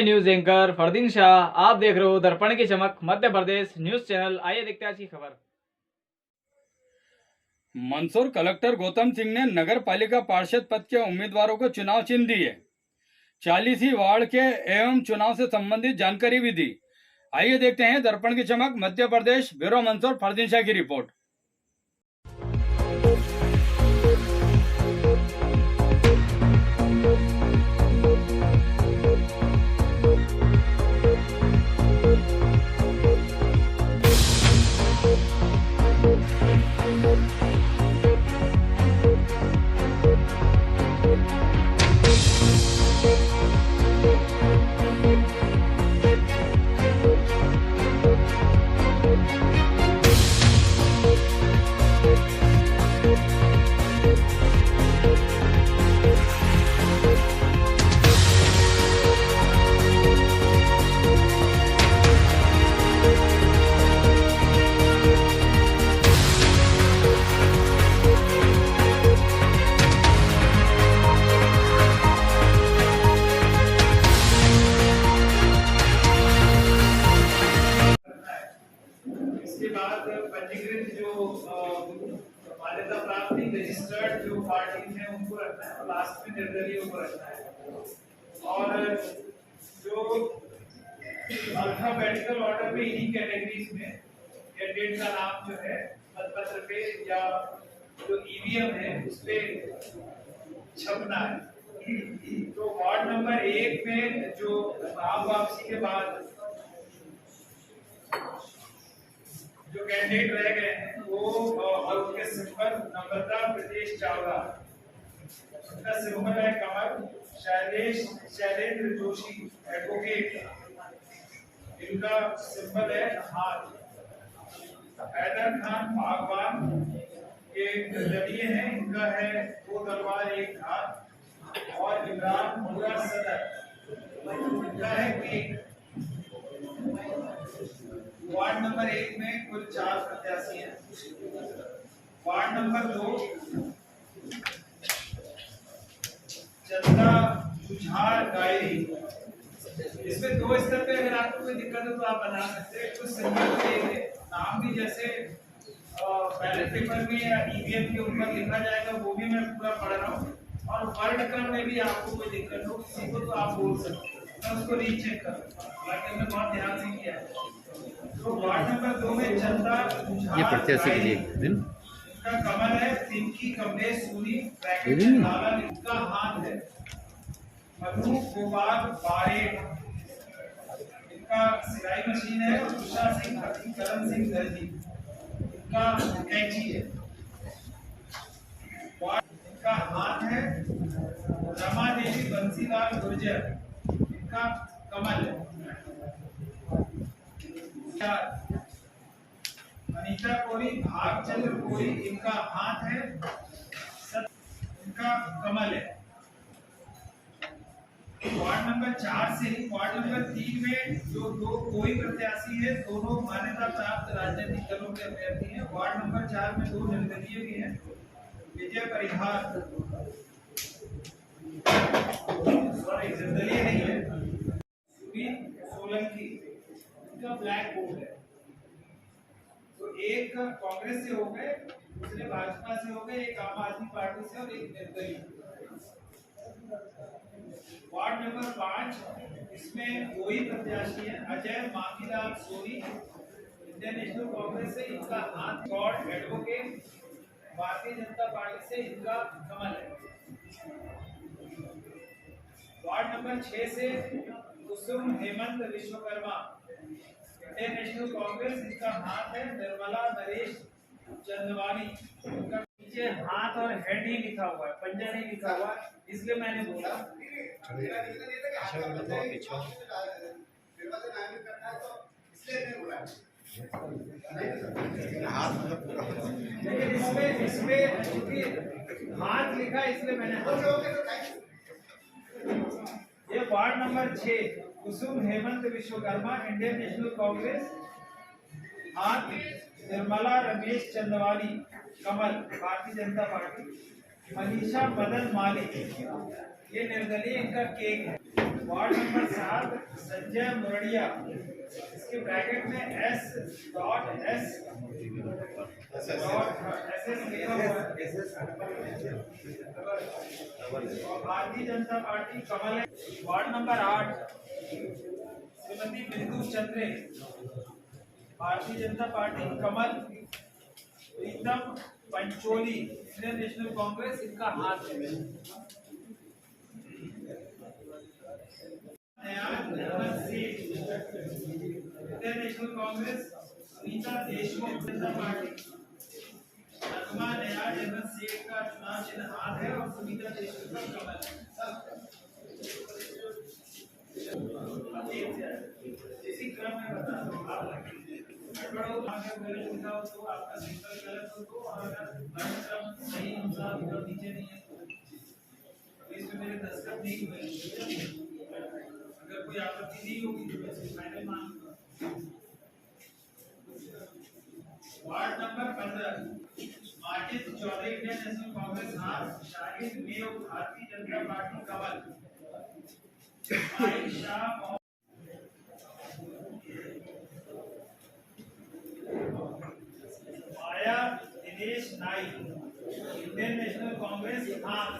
मैं news anchor Fardeen Shah, आप देख रहे हो दर्पण की चमक मध्य प्रदेश न्यूज चैनल। आइए देखते हैं आज की खबर। मंदसौर कलेक्टर गौतम सिंह ने नगर पालिका पार्षद पद के उम्मीदवारों को चुनाव चिन्ह दिए। 40वीं वार्ड के एवं चुनाव से संबंधित जानकारी भी दी। आइए देखते हैं दर्पण की चमक मध्य प्रदेश ब्यूरो मंदसौर फरदीन शाह की रिपोर्ट। इसके बाद पंजीकृत जो मान्यता प्राप्त रजिस्टर्ड जो पार्टी है उनको रखना है और लास्ट में निर्दलीय को रखना है। और जो अल्फाबेटिकल ऑर्डर में इन्हीं कैटेगरीज में कैंडिडेट का नाम जो है मतपत्र पे या जो ईवीएम है उस पे छपना है। तो वार्ड नंबर 1 में जो नाम वापसी के बाद जो कैंडिडेट रह गए हैं वो और उनके सिंबल नम्रता प्रदेश चावला, उनका सिंबल है कमल। शैलेंद्र जोशी एडवोकेट, इनका सिंबल है हाथ। हैदर खान बागवान के निर्दलीय हैं, इनका है 2 तलवार 1 हाथ। और इमरान मुरा सदर, इनका है केक। वार्ड नंबर 1 में कुल 4 प्रत्याशी हैं। वार्ड नंबर 2 चंदा जुझार गायरी, इसमें 2 स्तर पे अगर आपको कोई दिक्कत हो तो आप बना सकते हैं। कुछ संयोग है नाम भी जैसे बैलेट पेपर में या ईवीएम के ऊपर लिखा जाएगा वो भी मैं पूरा पढ़ रहा हूँ। और वर्ड क्रम में भी आपको कोई दिक्कत हो किसी को तो आप बोल सकते हैं, मैं उसको रीचेक करूँगा, हालांकि हमने बहुत ध्यान से किया है। तो वार्ड नंबर 2 में चंदा ये प्रत्याशी के लिए दिन का कमल है। पिंकी कमलेश सूरी ब्रैकेट में लाला इनका हाथ है। मधु गोपाल बारेड, इनका सिलाई मशीन है। और उषा सिंह करण सिंह दर्जी, इनका कैंची है। इनका हाथ है। रमा देवी बंसीलाल गुर्जर, इनका कमल है। अनीता कोरी भागचंद्र कोरी, इनका हाथ है। इनका कमल है। वार्ड नंबर 4 से वार्ड नंबर 3 में जो 2 कोई प्रत्याशी है, दोनों मान्यता प्राप्त राजनीतिक दलों के अभ्यर्थी हैं। वार्ड नंबर 4 में 2 निर्दलीय भी हैं। विजय परिहार, सॉरी निर्दलीय नहीं है, सोलंकी, इनका ब्लैक बोर्ड है। तो एक कांग्रेस से हो गए, दूसरे भाजपा से हो गए, एक आम आदमी पार्टी से और एक निर्दलीय। वार्ड नंबर 5, इसमें कोई प्रत्याशी है। अजय माखीलाल सोनी, इंडियन नेशनल कांग्रेस से, इनका हाथ। गॉड एडवोकेट, भारतीय जनता पार्टी से, इनका कमल है। वार्ड नंबर 6 से कुसुम हेमंत विश्वकर्मा, इंडियन नेशनल कांग्रेस, इनका हाथ है। निर्मला नरेश चंदवानी, इनका नीचे हाथ और हेड ही लिखा हुआ है, पंजा नहीं लिखा हुआ, इसलिए मैंने बोला। लेकिन इसमें चूंकि हाथ लिखा इसलिए मैंने ये वार्ड नंबर 6 कुसुम हेमंत विश्वकर्मा, इंडियन नेशनल कांग्रेस, हाथ। निर्मला रमेश चंदवानी, कमल, भारतीय जनता पार्टी। मनीषा मदन मालिक, ये निर्दलीय इनका केक है। वार्ड नंबर 7 संजय मुरड़िया, इसके ब्रैकेट में S.S. लिखा हुआ है। और भारतीय जनता पार्टी कमल है। वार्ड नंबर 8 श्रीमती बिंदु चंद्रे, भारतीय जनता पार्टी कमल। प्रीतम पंचोली, इंडियन नेशनल कांग्रेस, इनका हाथ है। इंडियन नेशनल कांग्रेस, सुनीता देशमुख, जनता पार्टी। नगमा नया जनरल सेठ का चुनाव चिन्ह हाथ है और सुनीता देशमुख का कमल है। इसी क्रम में बता दो, आप तो आपका सिंबल गलत हो तो, और अगर क्रम सही अनुसार ऊपर नीचे नहीं है तो इसमें मेरे दस्तखत नहीं हुए। अगर कोई आपत्ति नहीं होगी तो मैं फाइनल मानूंगा। Ward number 15 Majid Chaudhary, Indian national Congress हाथ। शाहिद मेव, भारतीय जनता पार्टी कमल। आयशा माया दिनेश नाइक, इंडियन नेशनल कांग्रेस हाथ।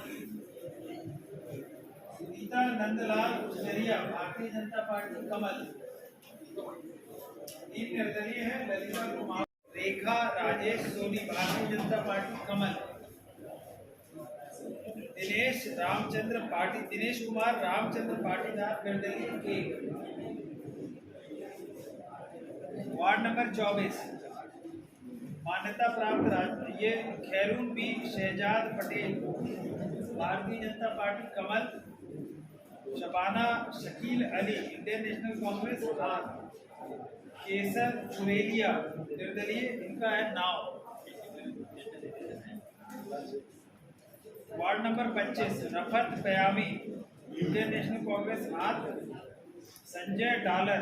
सुनीता नंदलाल गुजरिया, भारतीय जनता पार्टी कमल। तीन निर्दलीय है, ललिता कुमार। रेखा राजेश सोनी, भारतीय जनता पार्टी कमल। दिनेश कुमार रामचंद्र पाटीदार, निर्दलीय के। वार्ड नंबर 24 मान्यता प्राप्त ये खैरून बी शहजाद पटेल, भारतीय जनता पार्टी कमल। शबाना शकील अली, इंडियन नेशनल कांग्रेस हाथ। केसर चुरेलिया, निर्दलीय, इनका है नाव। Ward number 25 Rafat Payami, Indian national Congress हाथ। संजय डालर,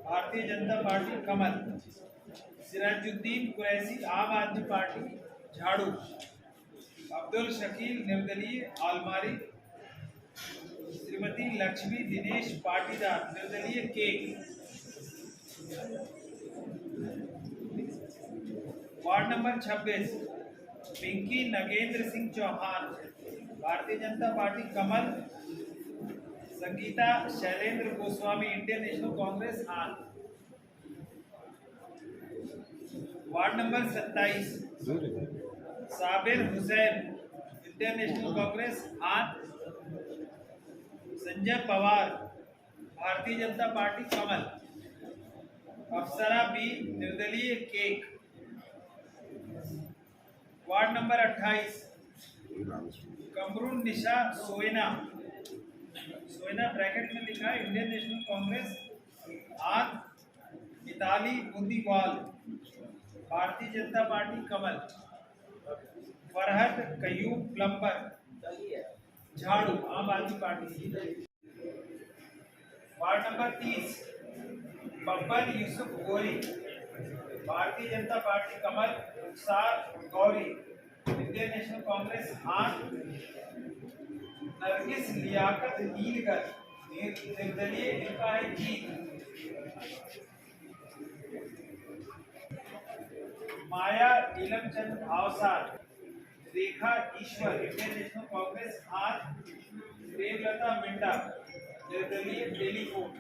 भारतीय जनता पार्टी कमल। सिराजुद्दीन कुरैशी, आम आदमी पार्टी झाड़ू। अब्दुल शकील, निर्दलीय, आलमारी। श्रीमती लक्ष्मी दिनेश पाटीदार, निर्दलीय, के। वार्ड नंबर 26 पिंकी नगेंद्र सिंह चौहान, भारतीय जनता पार्टी कमल। संगीता शैलेंद्र गोस्वामी, इंडियन नेशनल कांग्रेस हाथ। Ward number 27 Sabir Hussain, Indian national Congress हाथ। संजय पवार, भारतीय जनता पार्टी कमल। अप्सरा बी, निर्दलीय, केक। वार्ड नंबर 28 कमरुन निशा सोयना, ब्रैकेट में लिखा है इंडियन नेशनल कांग्रेस हाथ। मिताली बुंदीवाल, भारतीय जनता पार्टी कमल। फरहद कयूम प्लम्बर, झाड़ू, आम आदमी party. Ward number 30 Babbar Yusuf गोरी, भारतीय जनता पार्टी कमल। रुखसार गौरी, इंडियन नेशनल कांग्रेस हाथ। नरगिस लियाकत नीलगर, निर्दलीय, इनका है जीत। माया नीलमचंद भावसार, रेखा ईश्वर, इंडियन नेशनल कांग्रेस हाथ। प्रेमलता मिंडा, निर्दलीय, टेलीफोन।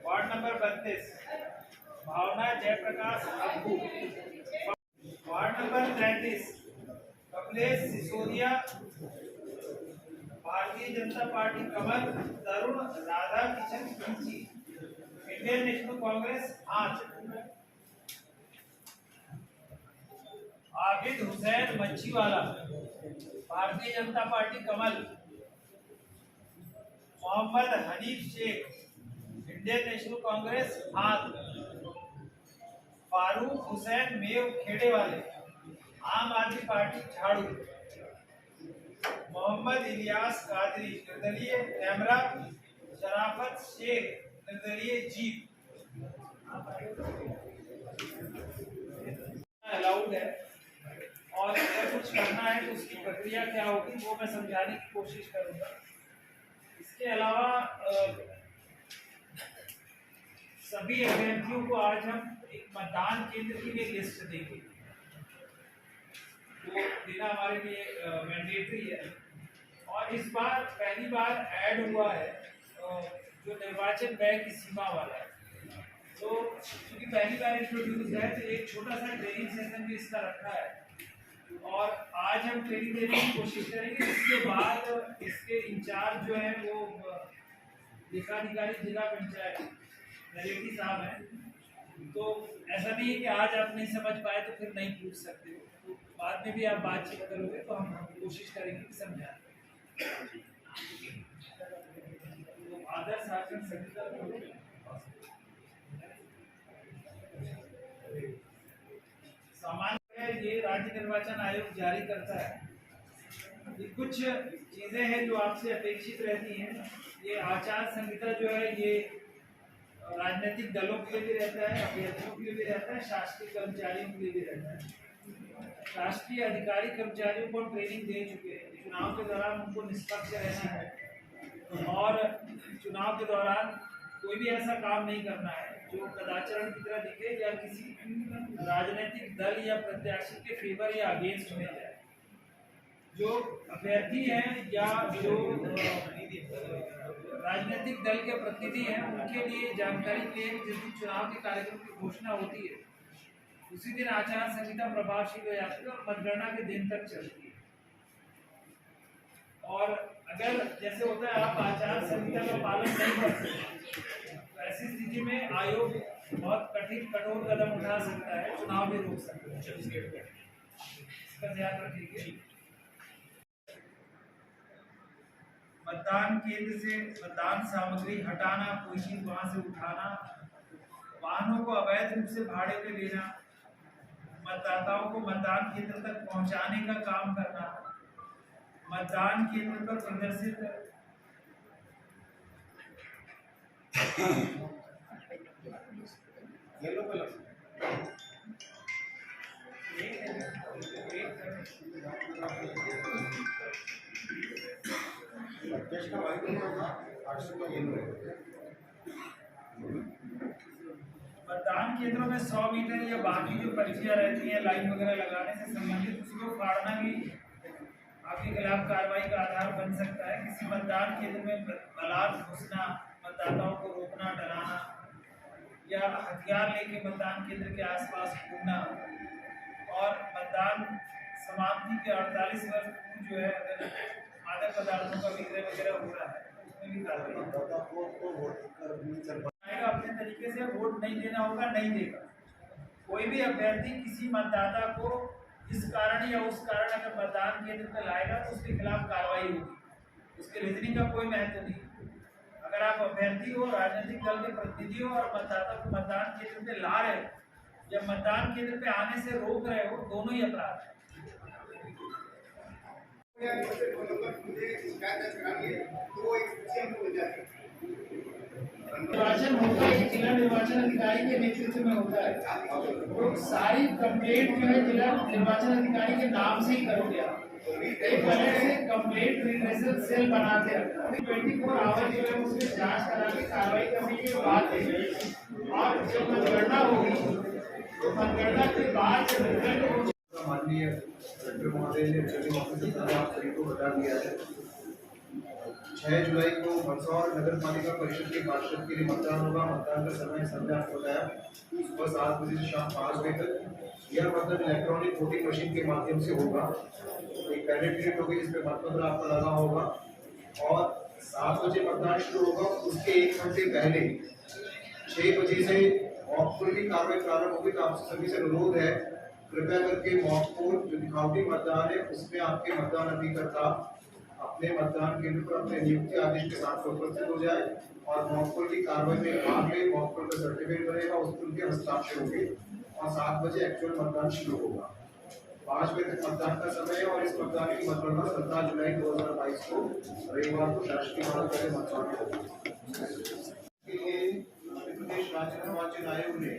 वार्ड नंबर 32 भावना जयप्रकाश अब्बू। वार्ड नंबर 33 कमलेश सिसोदिया, भारतीय जनता पार्टी कमल। तरुण राधा किशन खिंची, इंडियन नेशनल कांग्रेस हाथ। आबिद हुसैन मच्छीवाला, भारतीय जनता पार्टी कमल। मोहम्मद हनीफ शेख, इंडियन नेशनल कांग्रेस हाथ। फारूक हुसैन मेव खेड़े वाले, आम आदमी पार्टी झाड़ू। मोहम्मद इलियास कादरी, निर्दलीय, कैमरा। शराफत शेख, निर्दलीय, जीप। अलाउड है। है तो उसकी प्रक्रिया क्या होगी वो मैं समझाने की कोशिश करूंगा। इसके अलावा सभी अभ्यर्थियों को आज हम एक मतदान केंद्र की भी लिस्ट देंगे, वो देना हमारे लिए मैंडेटरी है। और इस बार पहली बार ऐड हुआ है जो निर्वाचन व्यय की सीमा वाला है, तो क्योंकि पहली बार इंट्रोड्यूस है तो एक छोटा सा ट्रेनिंग सेशन भी इसका रखा है और आज हम ट्रेनिंग देने की कोशिश करेंगे। इसके बाद इसके इंचार्ज जो है वो लेखाधिकारी जिला पंचायत नरेटी साहब हैं, तो ऐसा नहीं है कि आज आप नहीं समझ पाए तो फिर नहीं पूछ सकते हो, तो बाद में भी आप बातचीत करोगे तो हम कोशिश करेंगे कि समझाएं। तो आदर्श आचरण संहिता सामान्य है, ये राज्य निर्वाचन आयोग जारी करता है। ये कुछ चीजें हैं जो आपसे अपेक्षित रहती हैं। ये आचार संहिता जो है ये राजनीतिक दलों के लिए भी रहता है, अभ्यर्थियों के लिए भी रहता है, शासकीय कर्मचारियों के लिए भी रहता है। राष्ट्रीय अधिकारी कर्मचारियों को ट्रेनिंग दे चुके हैं, चुनाव के दौरान उनको निष्पक्ष रहना है और चुनाव के दौरान कोई भी ऐसा काम नहीं करना है जो कदाचारण की तरह दिखे या किसी राजनीतिक दल या प्रत्याशी के फेवर या अगेंस्ट में जाए। जो अभ्यर्थी हैं या जो राजनीतिक दल के प्रतिनिधि हैं उनके लिए जानकारी के लिए जिस दिन चुनाव के कार्यक्रम की घोषणा होती है उसी दिन आचार संहिता प्रभावशील हो जाती है और मतगणना के दिन तक चलती है। और अगर जैसे होता है आप आचार संहिता का पालन नहीं करते तो ऐसी स्थिति में आयोग बहुत कठोर कदम उठा सकता है, चुनाव भी रोक सकता है। इसका ध्यान रखिए। मतदान केंद्र से मतदान सामग्री हटाना, कोई चीज वहां से उठाना, वाहनों को अवैध रूप से भाड़े पे लेना, मतदाताओं को मतदान केंद्र तक पहुंचाने का काम करना, मतदान केंद्र पर प्रदर्शित येलो कलर मतदान केंद्रों में 100 मीटर या बाकी जो पर्चियां रहती हैं लाइन वगैरह लगाने से संबंधित उसको फाड़ना भी आपके खिलाफ कार्रवाई का आधार बन सकता है। किसी मतदान केंद्र में बलात् घुसना, मतदाताओं को रोकना, डराना या हथियार लेके मतदान केंद्र के आसपास घूमना और मतदान समाप्ति के 48 वर्ष जो है अगर मादक पदार्थों का विक्रय वगैरह हो रहा है उसमें भी कार्रवाई अपने तरीके से वोट नहीं देना होगा, नहीं देगा। कोई भी अभ्यर्थी किसी मतदाता को इस कारण या उस कारण अगर मतदान केंद्र पर लाएगा तो उसके खिलाफ कार्रवाई होगी, उसके रीजनिंग का कोई महत्व नहीं। अगर आप अभ्यर्थी हो, राजनीतिक दल के प्रतिनिधि हो और मतदाता को मतदान केंद्र पे ला रहे हो या मतदान केंद्र पे आने से रोक रहे हो, दोनों ही अपराध है। निर्वाचन होता है जिला निर्वाचन अधिकारी के नेतृत्व में होता है, तो सारी कंप्लेंट जो है जिला निर्वाचन अधिकारी के नाम से ही करोगे आप। एक अलग से कंप्लेंट रिड्रेसल सेल बना के रखा 24 आवर जो है उसमें जांच करा के कार्रवाई करने के बाद और जब मतगणना होगी तो मतगणना के बाद रिजल्ट माननीय कलेक्टर महोदय ने रिटर्निंग ऑफिसर आप सभी को बता दिया है। 6 जुलाई को मंदसौर नगर पालिका परिषद के पार्षद के लिए मतदान होगा। मतदान का समय संध्या आपको बताया सुबह 7 बजे से शाम 5 बजे तक। यह मतलब इलेक्ट्रॉनिक वोटिंग मशीन के माध्यम से होगा। एक बैलेट यूनिट होगी जिसमें मतपत्र आपका लगा होगा और 7 बजे मतदान शुरू होगा। उसके 1 घंटे पहले 6 बजे से मॉकपोल की कार्रवाई प्रारंभ होगी। तो आपसे सभी से अनुरोध है कृपया करके मॉकपोल जो दिखावटी मतदान है उसमें आपके मतदान अभिकर्ता अपने मतदान केंद्र पर अपने नियुक्ति आदेश के साथ उपस्थित हो जाए और मॉकपोल की कार्रवाई में भाग ले। मॉकपोल का सर्टिफिकेट बनेगा, उस पर उनके हस्ताक्षर होंगे और 7 बजे एक्चुअल मतदान शुरू होगा। 5 बजे तक मतदान का समय है और इस मतदान की मतगणना 17 जुलाई 2022 को रविवार को शासकीय भवन में मतदान होगी। मध्य प्रदेश राज्य निर्वाचन आयोग ने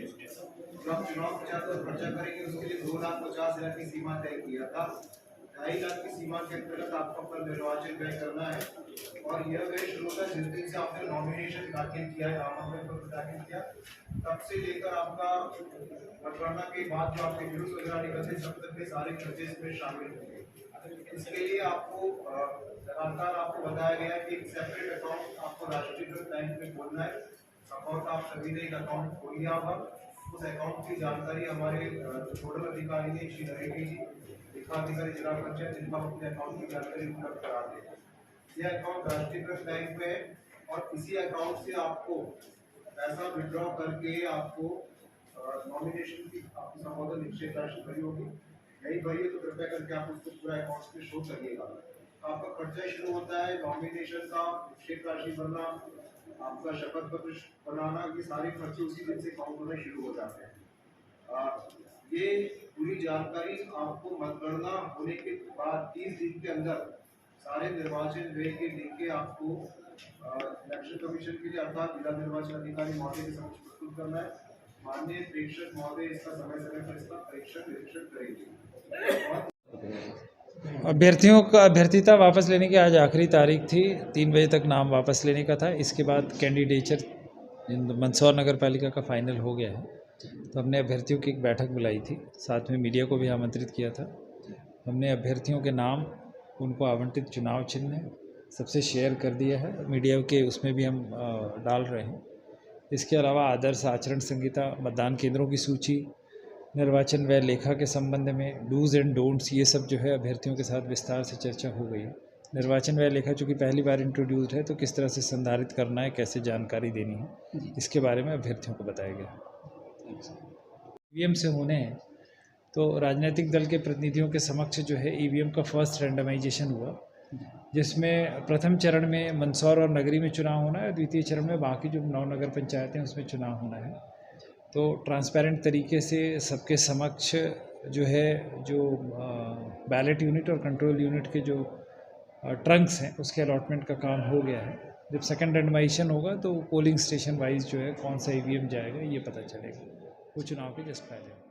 जब चुनाव प्रचार पर पर्चा करेंगे उसके लिए 2,50,000 की सीमा तय किया था। 2.5 लाख की सीमा के अंतर्गत आपको अपना निर्वाचन व्यय करना है और यह व्यय शुरू होता है जिस दिन से आपने नॉमिनेशन दाखिल किया है, नामांकन पत्र दाखिल किया, तब से लेकर आपका मतगणना के बाद जो आपके व्यूज वगैरह निकलते सब तक के सारे खर्चे इसमें शामिल होंगे। इसके लिए आपको लगातार आपको बताया गया कि एक सेपरेट अकाउंट आपको राष्ट्रीयकृत बैंक में खोलना है। संभवतः आप सभी ने एक अकाउंट खोल लिया होगा। उस अकाउंट की जानकारी हमारे नोडल अधिकारी ने श्री नरेगी जी, लेखाधिकारी जिला पंचायत, जिनका अपने अकाउंट की जानकारी उपलब्ध करा दें। यह अकाउंट राष्ट्रीयकृत बैंक में है और इसी अकाउंट से आपको पैसा विड्रॉ करके आपको नॉमिनेशन की आपकी संबोधन निश्चित राशि भरी होगी। नहीं भरी है तो कृपया करके आप उसको पूरा अकाउंट में शो करिएगा। आपका खर्चा शुरू होता है नॉमिनेशन का, निश्चित राशि भरना, आपका शपथ पत्र बनाना, ये सारे खर्चे उसी दिन से काउंट होने शुरू हो जाते हैं। ये पूरी जानकारी आपको मतगणना होने के बाद 30 दिन के अंदर सारे निर्वाचन व्यय के लेके आपको इलेक्शन कमीशन के लिए अर्थात जिला निर्वाचन अधिकारी महोदय के समक्ष प्रस्तुत करना है। माननीय प्रेक्षक महोदय इसका समय समय पर इसका परीक्षण निरीक्षण करेंगे। अभ्यर्थियों का अभ्यर्थिता वापस लेने की आज आखिरी तारीख थी। 3 बजे तक नाम वापस लेने का था। इसके बाद कैंडिडेचर मंदसौर नगर पालिका का फाइनल हो गया है, तो हमने अभ्यर्थियों की एक बैठक बुलाई थी, साथ में मीडिया को भी आमंत्रित किया था। हमने अभ्यर्थियों के नाम, उनको आवंटित चुनाव चिन्ह सबसे शेयर कर दिया है, मीडिया के उसमें भी हम डाल रहे हैं। इसके अलावा आदर्श आचरण संहिता, मतदान केंद्रों की सूची, निर्वाचन व्यय लेखा के संबंध में डूज एंड डोंट्स, ये सब जो है अभ्यर्थियों के साथ विस्तार से चर्चा हो गई है। निर्वाचन व्यय लेखा चूँकि पहली बार इंट्रोड्यूस्ड है, तो किस तरह से संधारित करना है, कैसे जानकारी देनी है, इसके बारे में अभ्यर्थियों को बताया गया। ईवीएम से होने हैं तो राजनीतिक दल के प्रतिनिधियों के समक्ष जो है ईवीएम का फर्स्ट रैंडमाइजेशन हुआ, जिसमें प्रथम चरण में मंदसौर और नगरी में चुनाव होना है, द्वितीय चरण में बाकी जो 9 नगर पंचायतें हैं उसमें चुनाव होना है। तो ट्रांसपेरेंट तरीके से सबके समक्ष जो है जो बैलेट यूनिट और कंट्रोल यूनिट के जो ट्रंक्स हैं उसके अलॉटमेंट का काम हो गया है। जब सेकंड रैंडमाइजेशन होगा तो पोलिंग स्टेशन वाइज जो है कौन सा ईवीएम जाएगा ये पता चलेगा, वो चुनाव के जस्ट पहले।